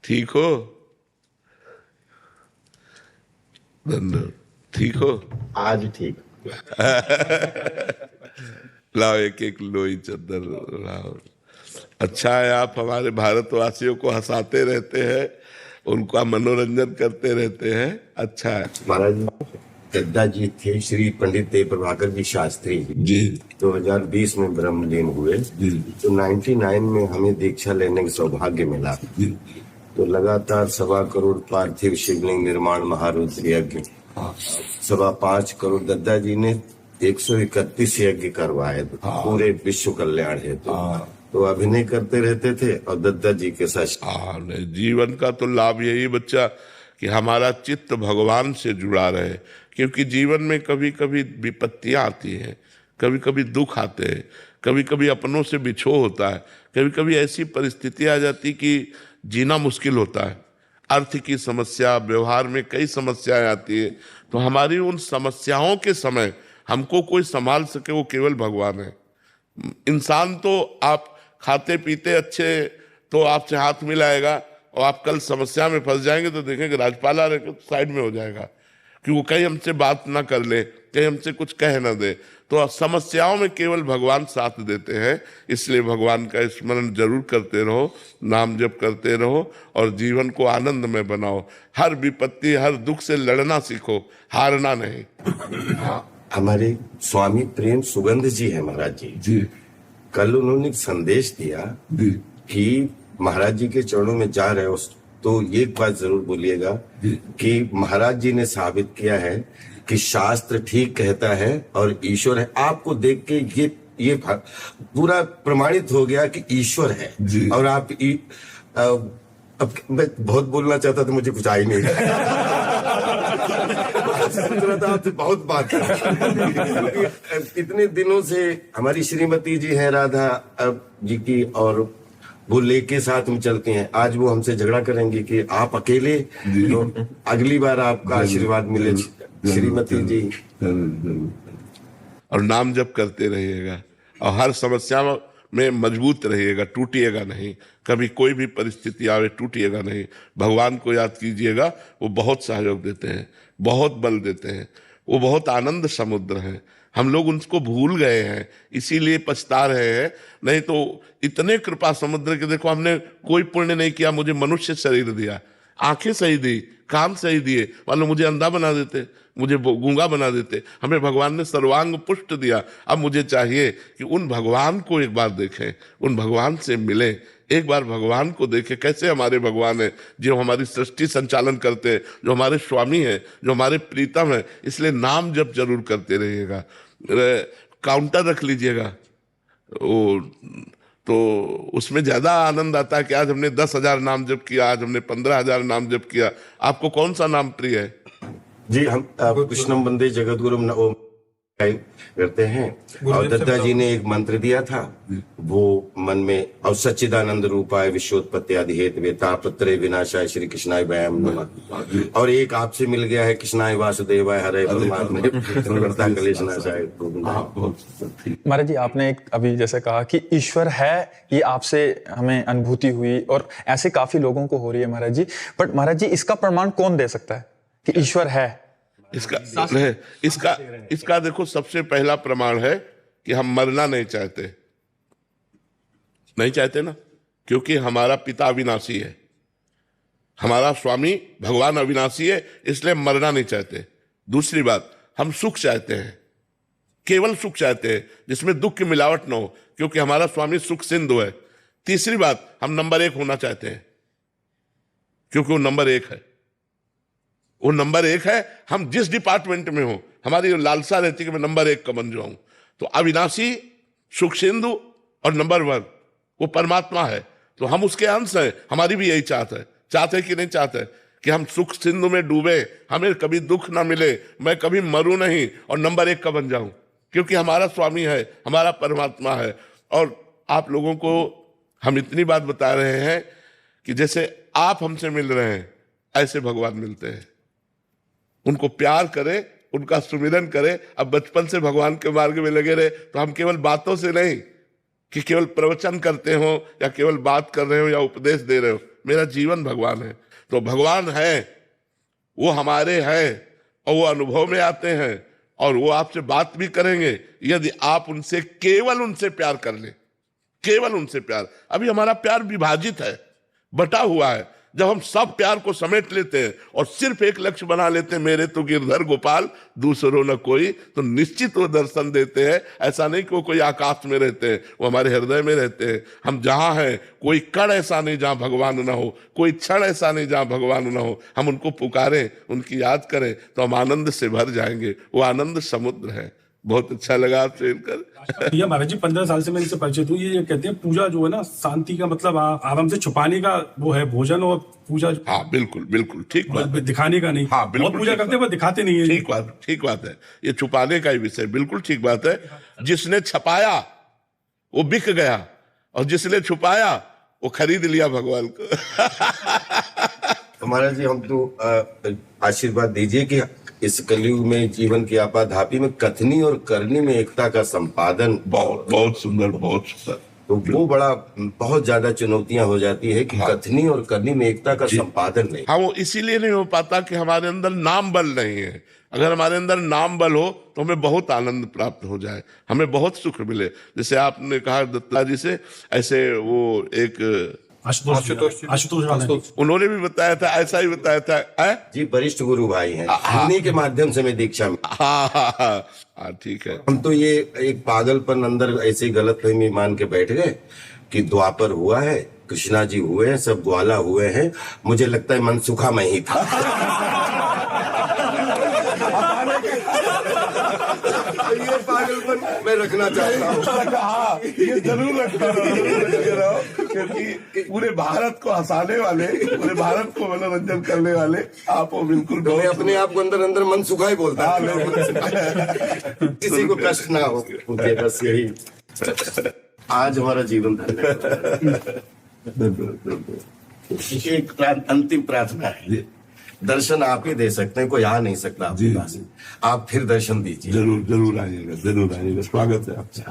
ठीक हो? धन्यवाद। ठीक हो? आज ठीक। लाओ एक एक लोई चादर लाओ। अच्छा है, आप हमारे भारतवासियों को हंसाते रहते हैं, उनका मनोरंजन करते रहते हैं। अच्छा है महाराज। दद्दा जी थे श्री पंडित देव प्रभाकर जी शास्त्री जी। 2020 में ब्रह्मलीन हुए। तो 99 में हमें दीक्षा लेने का सौभाग्य मिला। तो लगातार 1.25 करोड़ पार्थिव शिवलिंग निर्माण महारुद्र यज्ञ, 5.25 करोड़ दद्दा जी ने 131 यज्ञ करवाए पूरे विश्व कल्याण हेतु। तो अभिनय करते रहते थे और दद्दा जी के साथ। जीवन का तो लाभ यही बच्चा कि हमारा चित्त भगवान से जुड़ा रहे, क्योंकि जीवन में कभी कभी विपत्तियां आती हैं, कभी कभी दुख आते हैं, कभी कभी अपनों से बिछो होता है, कभी कभी ऐसी परिस्थिति आ जाती कि जीना मुश्किल होता है। अर्थ की समस्या, व्यवहार में कई समस्याएं आती है। तो हमारी उन समस्याओं के समय हमको कोई संभाल सके वो केवल भगवान है। इंसान तो आप खाते पीते अच्छे तो आपसे हाथ मिलाएगा, और आप कल समस्या में फंस जाएंगे तो देखेंगे राजपाला साइड में हो जाएगा, कि वो कहीं हमसे बात ना कर ले, कहीं हमसे कुछ कह ना दे। तो समस्याओं में केवल भगवान साथ देते हैं। इसलिए भगवान का स्मरण जरूर करते रहो, नाम जप करते रहो और जीवन को आनंद में बनाओ। हर विपत्ति, हर दुख से लड़ना सीखो, हारना नहीं। हमारे स्वामी प्रेम सुगंध जी है महाराज जी। कल उन्होंने एक संदेश दिया कि महाराज जी के चरणों में जा रहे हो तो एक बात जरूर बोलिएगा कि महाराज जी ने साबित किया है कि शास्त्र ठीक कहता है और ईश्वर है। आपको देख के ये पूरा प्रमाणित हो गया कि ईश्वर है। और आप अब मैं बहुत बोलना चाहता था, मुझे कुछ आ ही नहीं सोच रहा था आपसे बहुत बात इतने दिनों से हमारी श्रीमती जी है राधा जी की, और वो लेके साथ में चलती हैं। आज वो हमसे झगड़ा करेंगी कि आप अकेले, तो अगली बार आपका आशीर्वाद मिले श्रीमती जी। और नाम जप करते रहिएगा और हर समस्या में मजबूत रहिएगा, टूटिएगा नहीं। कभी कोई भी परिस्थिति आवे टूटिएगा नहीं। भगवान को याद कीजिएगा, वो बहुत सहयोग देते हैं, बहुत बल देते हैं, वो बहुत आनंद समुद्र हैं। हम लोग उनको भूल गए हैं, इसीलिए पछता रहे हैं। नहीं तो इतने कृपा समुद्र के, देखो हमने कोई पुण्य नहीं किया, मुझे मनुष्य शरीर दिया, आंखें सही दी, कान सही दिए, मान लो मुझे अंधा बना देते, मुझे गूंगा बना देते। हमें भगवान ने सर्वांग पुष्ट दिया। अब मुझे चाहिए कि उन भगवान को एक बार देखें, उन भगवान से मिलें, एक बार भगवान को देखें। कैसे हमारे भगवान है, जो हमारी सृष्टि संचालन करते हैं, जो हमारे स्वामी है, जो हमारे प्रीतम है। इसलिए नाम जप जरूर करते रहिएगा। काउंटर रख लीजिएगा, तो उसमें ज्यादा आनंद आता है कि आज हमने 10,000 नाम जप किया, आज हमने 15,000 नाम जप किया। आपको कौन सा नाम प्रिय है? जी, हम कृष्णम वंदे जगत गुरु करते हैं। और दद्दा जी ने एक मंत्र दिया था, वो मन में, और सच्चिदानंद रूपाय विश्वोत्पत्ति आदि हेतु तापत्रय विनाशाय श्री कृष्णाय वयम नमः। और एक आपसे मिल गया है, कृष्णाय वासुदेवाय हरे परमात्मा कलेशनाशाय। महाराज जी, आपने एक अभी जैसे कहा कि ईश्वर है, ये आपसे हमें अनुभूति हुई और ऐसे काफी लोगों को हो रही है महाराज जी। बट महाराज जी, इसका प्रमाण कौन दे सकता है कि ईश्वर है? इसका देखो, सबसे पहला प्रमाण है कि हम मरना नहीं चाहते। नहीं चाहते ना, क्योंकि हमारा पिता अविनाशी है, हमारा स्वामी भगवान अविनाशी है, इसलिए मरना नहीं चाहते। दूसरी बात, हम सुख चाहते हैं, केवल सुख चाहते हैं जिसमें दुख की मिलावट ना हो, क्योंकि हमारा स्वामी सुख सिंधु है। तीसरी बात, हम नंबर 1 होना चाहते हैं, क्योंकि वो नंबर 1 है। वो नंबर 1 है। हम जिस डिपार्टमेंट में हो, हमारी लालसा रहती है कि मैं नंबर 1 का बन जाऊं। तो अविनाशी, सुख सिंधु और नंबर 1 वो परमात्मा है। तो हम उसके अंश हैं। हमारी भी यही चाहते कि नहीं चाहते कि हम सुख सिंधु में डूबे, हमें कभी दुख ना मिले, मैं कभी मरूं नहीं और नंबर 1 का बन जाऊं, क्योंकि हमारा स्वामी है, हमारा परमात्मा है। और आप लोगों को हम इतनी बात बता रहे हैं कि जैसे आप हमसे मिल रहे हैं, ऐसे भगवान मिलते हैं। उनको प्यार करें, उनका सुमिरन करें। अब बचपन से भगवान के मार्ग में लगे रहे तो हम केवल बातों से नहीं, कि केवल प्रवचन करते हो या केवल बात कर रहे हो या उपदेश दे रहे हो। मेरा जीवन भगवान है। तो भगवान है, वो हमारे हैं और वो अनुभव में आते हैं और वो आपसे बात भी करेंगे यदि आप उनसे केवल उनसे प्यार कर ले, केवल उनसे प्यार। अभी हमारा प्यार विभाजित है, बटा हुआ है। जब हम सब प्यार को समेट लेते हैं और सिर्फ एक लक्ष्य बना लेते हैं, मेरे तो गिरधर गोपाल दूसरों न कोई, तो निश्चित वो दर्शन देते हैं। ऐसा नहीं कि वो कोई आकाश में रहते हैं, वो हमारे हृदय में रहते हैं। हम जहां हैं, कोई कण ऐसा नहीं जहां भगवान न हो, कोई क्षण ऐसा नहीं जहां भगवान न हो। हम उनको पुकारें, उनकी याद करें तो हम आनंद से भर जाएंगे। वो आनंद समुद्र है। बहुत अच्छा लगा आपसे मिलकर। भैया महाराज जी 15 साल से मैं इनसे परिचित हूँ। ये कहते हैं पूजा जो है ना शांति का मतलब आराम से छुपाने का वो है भोजन, और पूजा हाँ बिल्कुल बिल्कुल ठीक बात है। दिखाने का नहीं। हाँ बिल्कुल बहुत पूजा करते हैं पर दिखाते नहीं है। ठीक बात है। ये छुपाने का ही विषय, बिल्कुल ठीक बात है। जिसने छपाया वो बिक गया और जिसने छुपाया वो खरीद लिया भगवान को। महाराज जी हम तो आशीर्वाद दीजिए कि इस कलयुग में जीवन की आपाधापी में कथनी और करनी में एकता का संपादन बहुत बहुत सुंदर, बहुत सुंदर। तो वो बड़ा बहुत ज्यादा चुनौतियां हो जाती है कि कथनी और करनी में एकता का संपादन नहीं। हाँ, वो इसीलिए नहीं हो पाता कि हमारे अंदर नाम बल नहीं है। अगर हमारे अंदर नाम बल हो तो हमें बहुत आनंद प्राप्त हो जाए, हमें बहुत सुख मिले। जैसे आपने कहा दत्ता जी से, ऐसे वो एक आशुतोष उन्होंने भी बताया था, ऐसा ही बताया था। जी वरिष्ठ गुरु भाई हैं, उन्हीं के माध्यम से मैं दीक्षा में। हाँ ठीक है। हम तो ये एक पागलपन अंदर ऐसे गलतफहमी मान के बैठ गए कि द्वापर हुआ है, कृष्णा जी हुए हैं, सब ग्वाला हुए हैं। मुझे लगता है मनसुखा मैं ही था। ये पागलपन मैं रखना चाहता हूँ। ये जरूर रखते रहो, क्योंकि पूरे भारत को हंसाने वाले, पूरे भारत को मनोरंजन करने वाले आप हो। बिल्कुल तो मैं अपने आप को अंदर अंदर मनसुखा ही बोलता हूँ। किसी को कष्ट ना हो, बस यही आज हमारा जीवन धन्य। एक अंतिम प्रार्थना है, दर्शन आप ही दे सकते हैं, कोई आ नहीं सकता आपके पास। आप फिर दर्शन दीजिए। जरूर आइएगा, स्वागत है आपसे।